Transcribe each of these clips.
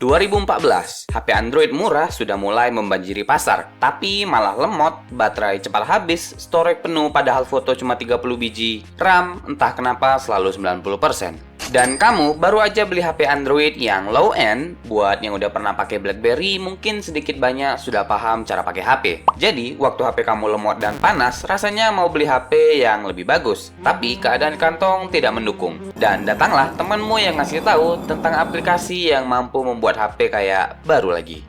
2014, HP Android murah sudah mulai membanjiri pasar, tapi malah lemot, baterai cepat habis, storage penuh padahal foto cuma 30 biji, RAM entah kenapa selalu 90%. Dan kamu baru aja beli HP Android yang low end. Buat yang udah pernah pakai BlackBerry, mungkin sedikit banyak sudah paham cara pakai HP. Jadi, waktu HP kamu lemot dan panas, rasanya mau beli HP yang lebih bagus. Tapi keadaan kantong tidak mendukung. Dan datanglah temanmu yang ngasih tahu tentang aplikasi yang mampu membuat HP kayak baru lagi.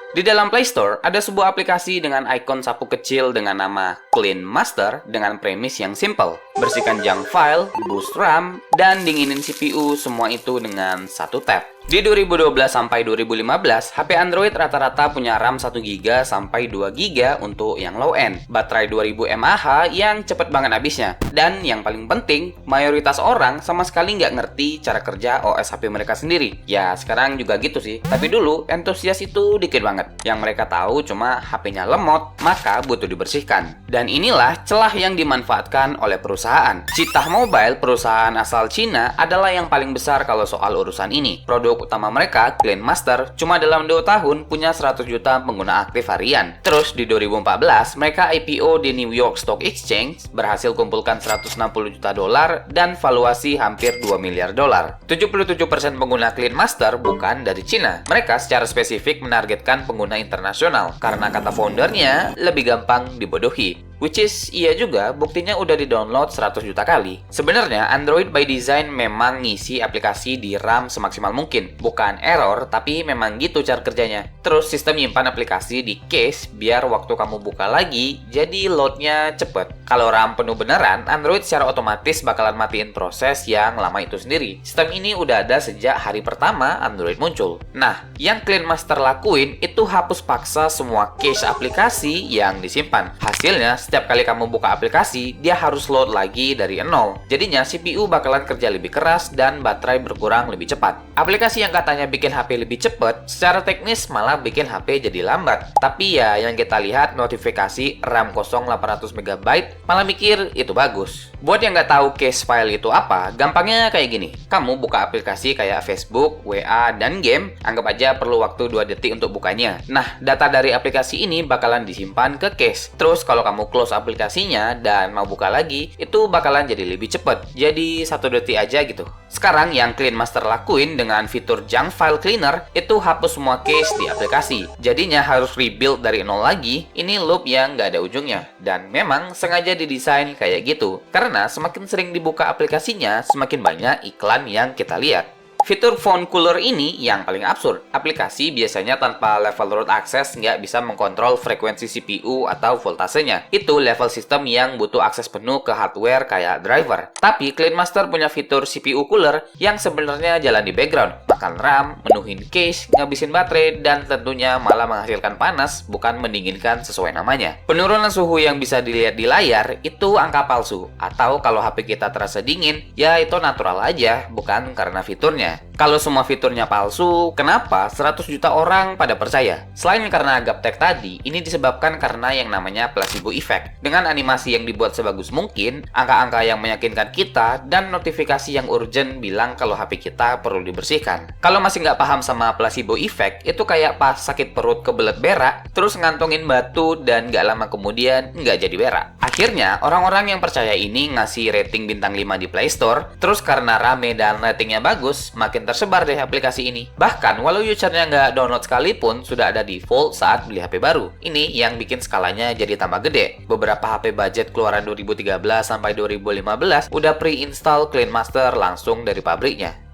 Di dalam Play Store, ada sebuah aplikasi dengan ikon sapu kecil dengan nama Clean Master dengan premis yang simple. Bersihkan junk file, boost RAM, dan dinginin CPU, semua itu dengan satu tap. Di 2012 sampai 2015, HP Android rata-rata punya RAM 1GB sampai 2GB untuk yang low end, baterai 2000 mAh yang cepet banget habisnya. Dan yang paling penting, mayoritas orang sama sekali nggak ngerti cara kerja OS HP mereka sendiri. Ya, sekarang juga gitu sih. Tapi dulu, entusias itu dikit banget. Yang mereka tahu cuma HP-nya lemot, maka butuh dibersihkan. Dan inilah celah yang dimanfaatkan oleh perusahaan. Cheetah Mobile, perusahaan asal Cina, adalah yang paling besar kalau soal urusan ini. Produk utama mereka, Clean Master, cuma dalam 2 tahun punya 100 juta pengguna aktif harian. Terus di 2014, mereka IPO di New York Stock Exchange, berhasil kumpulkan 160 juta dolar dan valuasi hampir 2 miliar dolar. 77% pengguna Clean Master bukan dari Cina. Mereka secara spesifik menargetkan pengguna internasional karena kata foundernya lebih gampang dibodohi. Which is, iya juga, buktinya udah di-download 100 juta kali. Sebenarnya, Android by design memang ngisi aplikasi di RAM semaksimal mungkin. Bukan error, tapi memang gitu cara kerjanya. Terus, sistem nyimpan aplikasi di case biar waktu kamu buka lagi, jadi loadnya cepet. Kalau RAM penuh beneran, Android secara otomatis bakalan matiin proses yang lama itu sendiri. Sistem ini udah ada sejak hari pertama Android muncul. Nah, yang Clean Master lakuin itu hapus paksa semua cache aplikasi yang disimpan. Hasilnya, setiap kali kamu buka aplikasi, dia harus load lagi dari nol. Jadinya CPU bakalan kerja lebih keras dan baterai berkurang lebih cepat. Aplikasi yang katanya bikin HP lebih cepat, secara teknis malah bikin HP jadi lambat. Tapi ya yang kita lihat notifikasi RAM kosong 800 MB, malah mikir itu bagus. Buat yang nggak tahu cache file itu apa, gampangnya kayak gini. Kamu buka aplikasi kayak Facebook, WA, dan game, anggap aja perlu waktu 2 detik untuk bukanya. Nah, data dari aplikasi ini bakalan disimpan ke cache. Terus kalau kamu close aplikasinya dan mau buka lagi, itu bakalan jadi lebih cepet. Jadi 1 detik aja gitu. Sekarang yang Clean Master lakuin dengan fitur Junk File Cleaner, itu hapus semua cache di aplikasi. Jadinya harus rebuild dari nol lagi. Ini loop yang nggak ada ujungnya. Dan memang sengaja didesain kayak gitu. Karena semakin sering dibuka aplikasinya, semakin banyak iklan yang kita lihat. Fitur Phone Cooler ini yang paling absurd. Aplikasi biasanya tanpa level root access nggak bisa mengkontrol frekuensi CPU atau voltasenya. Itu level sistem yang butuh akses penuh ke hardware kayak driver. Tapi Clean Master punya fitur CPU Cooler yang sebenarnya jalan di background. Makan RAM, menuhin cache, ngabisin baterai, dan tentunya malah menghasilkan panas, bukan mendinginkan sesuai namanya. Penurunan suhu yang bisa dilihat di layar itu angka palsu. Atau kalau HP kita terasa dingin, ya itu natural aja, bukan karena fiturnya. Kalau semua fiturnya palsu, kenapa 100 juta orang pada percaya? Selain karena gaptek tadi, ini disebabkan karena yang namanya placebo effect. Dengan animasi yang dibuat sebagus mungkin, angka-angka yang meyakinkan kita, dan notifikasi yang urgent bilang kalau HP kita perlu dibersihkan. Kalau masih nggak paham sama placebo effect, itu kayak pas sakit perut kebelet berak, terus ngantongin batu dan nggak lama kemudian nggak jadi berak. Akhirnya, orang-orang yang percaya ini ngasih rating bintang 5 di Play Store, terus karena rame dan ratingnya bagus, makin tersebar deh aplikasi ini. Bahkan walau usernya nggak download sekalipun, sudah ada default saat beli HP baru. Ini yang bikin skalanya jadi tambah gede. Beberapa HP budget keluaran 2013 sampai 2015 udah pre-install Clean Master langsung dari pabriknya.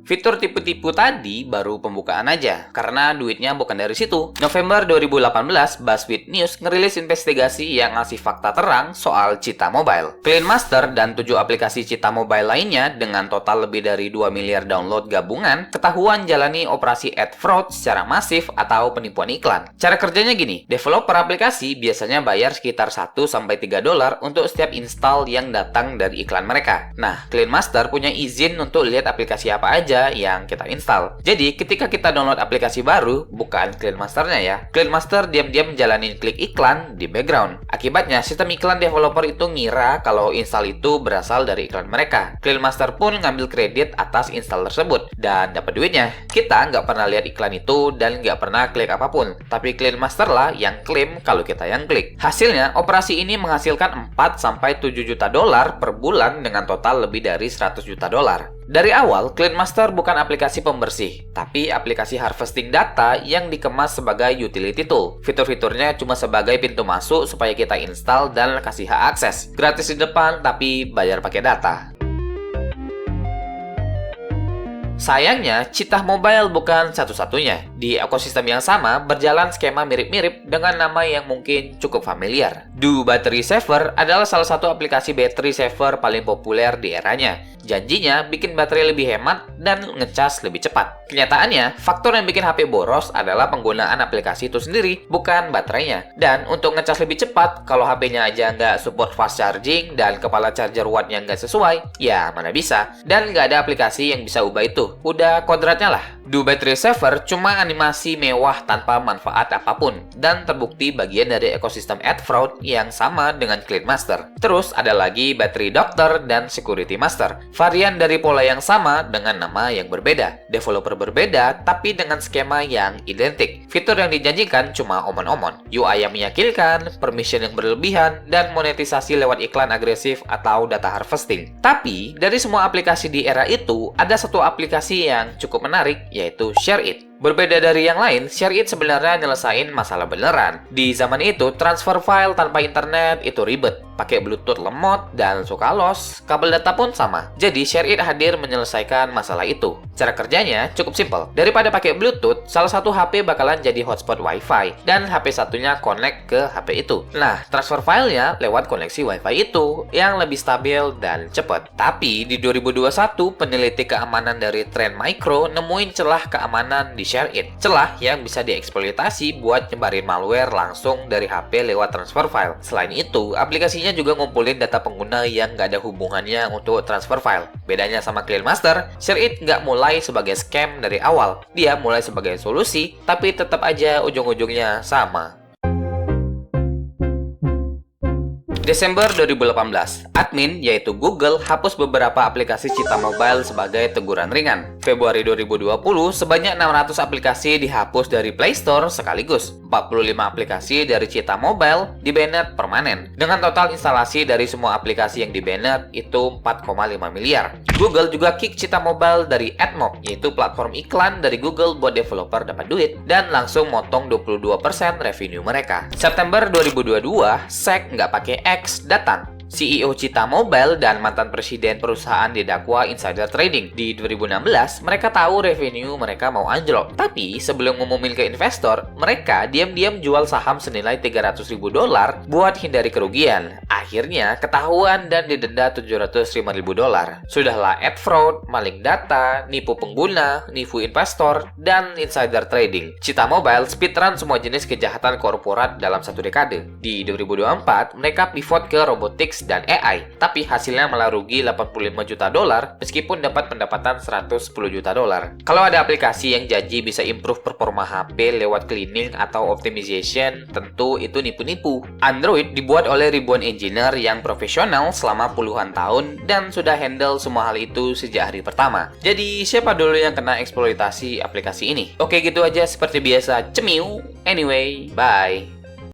Fitur tipu-tipu tadi baru pembukaan aja, karena duitnya bukan dari situ. November 2018, BuzzFeed News ngerilis investigasi yang ngasih fakta terang soal Cheetah Mobile. Clean Master dan 7 aplikasi Cheetah Mobile lainnya dengan total lebih dari 2 miliar download gabungan, ketahuan jalani operasi ad fraud secara masif atau penipuan iklan. Cara kerjanya gini, developer aplikasi biasanya bayar sekitar 1-3 dolar untuk setiap install yang datang dari iklan mereka. Nah, Clean Master punya izin untuk lihat aplikasi apa aja aja yang kita install. Jadi, ketika kita download aplikasi baru, bukan Clean Master-nya ya. Clean Master diam-diam jalanin klik iklan di background. Akibatnya, sistem iklan developer itu ngira kalau install itu berasal dari iklan mereka. Clean Master pun ngambil kredit atas install tersebut dan dapat duitnya. Kita nggak pernah lihat iklan itu dan nggak pernah klik apapun. Tapi Clean Master lah yang klaim kalau kita yang klik. Hasilnya, operasi ini menghasilkan 4-7 juta dolar per bulan dengan total lebih dari 100 juta dolar. Dari awal, Clean Master bukan aplikasi pembersih, tapi aplikasi harvesting data yang dikemas sebagai utility tool. Fitur-fiturnya cuma sebagai pintu masuk supaya kita install dan kasih hak akses. Gratis di depan, tapi bayar pakai data. Sayangnya, Cheetah Mobile bukan satu-satunya. Di ekosistem yang sama, berjalan skema mirip-mirip dengan nama yang mungkin cukup familiar. Do Battery Saver adalah salah satu aplikasi battery saver paling populer di eranya. Janjinya bikin baterai lebih hemat dan ngecas lebih cepat. Kenyataannya, faktor yang bikin HP boros adalah penggunaan aplikasi itu sendiri, bukan baterainya. Dan untuk ngecas lebih cepat, kalau HP-nya aja nggak support fast charging dan kepala charger wattnya nggak sesuai, ya mana bisa. Dan nggak ada aplikasi yang bisa ubah itu. Udah kodratnya lah. Do Battery Saver cuma animasi mewah tanpa manfaat apapun, dan terbukti bagian dari ekosistem ad fraud yang sama dengan Clean Master. Terus ada lagi Battery Doctor dan Security Master. Varian dari pola yang sama dengan nama yang berbeda. Developer berbeda, tapi dengan skema yang identik. Fitur yang dijanjikan cuma omon-omon. UI yang meyakinkan, permission yang berlebihan, dan monetisasi lewat iklan agresif atau data harvesting. Tapi, dari semua aplikasi di era itu, ada satu aplikasi yang cukup menarik, yaitu ShareIt. Berbeda dari yang lain, ShareIt sebenarnya nyelesain masalah beneran. Di zaman itu, transfer file tanpa internet itu ribet. Pakai Bluetooth lemot dan suka los. Kabel data pun sama. Jadi, ShareIt hadir menyelesaikan masalah itu. Cara kerjanya cukup simpel. Daripada pakai Bluetooth, salah satu HP bakalan jadi hotspot Wi-Fi. Dan HP satunya connect ke HP itu. Nah, transfer filenya lewat koneksi Wi-Fi itu, yang lebih stabil dan cepat. Tapi, di 2021, peneliti keamanan dari Trend Micro nemuin celah keamanan di ShareIt. Celah yang bisa dieksploitasi buat nyebarin malware langsung dari HP lewat transfer file. Selain itu, aplikasinya juga ngumpulin data pengguna yang nggak ada hubungannya untuk transfer file. Bedanya sama Clean Master, ShareIt nggak mulai sebagai scam dari awal. Dia mulai sebagai solusi, tapi tetap aja ujung-ujungnya sama. Desember 2018, admin yaitu Google hapus beberapa aplikasi Cheetah Mobile sebagai teguran ringan. Februari 2020, sebanyak 600 aplikasi dihapus dari Play Store sekaligus. 45 aplikasi dari Cheetah Mobile di-banned permanen. Dengan total instalasi dari semua aplikasi yang di-banned itu 4,5 miliar. Google juga kick Cheetah Mobile dari AdMob, yaitu platform iklan dari Google buat developer dapat duit, dan langsung motong 22% revenue mereka. September 2022, SEC nggak pakai X datang. CEO Cheetah Mobile dan mantan presiden perusahaan didakwa insider trading. Di 2016, mereka tahu revenue mereka mau anjlok. Tapi, sebelum ngumumin ke investor, mereka diam-diam jual saham senilai $300.000 buat hindari kerugian. Akhirnya, ketahuan dan didenda $705.000. Sudahlah ad fraud, maling data, nipu pengguna, nipu investor, dan insider trading. Cheetah Mobile speedrun semua jenis kejahatan korporat dalam satu dekade. Di 2024, mereka pivot ke robotics dan AI, tapi hasilnya malah rugi $85 juta meskipun dapat pendapatan $110 juta. Kalau ada aplikasi yang janji bisa improve performa HP lewat cleaning atau optimization, tentu itu nipu-nipu. Android dibuat oleh ribuan engineer yang profesional selama puluhan tahun dan sudah handle semua hal itu sejak hari pertama. Jadi siapa dulu yang kena eksploitasi aplikasi ini? Oke, gitu aja seperti biasa. Cemiu. Anyway, bye.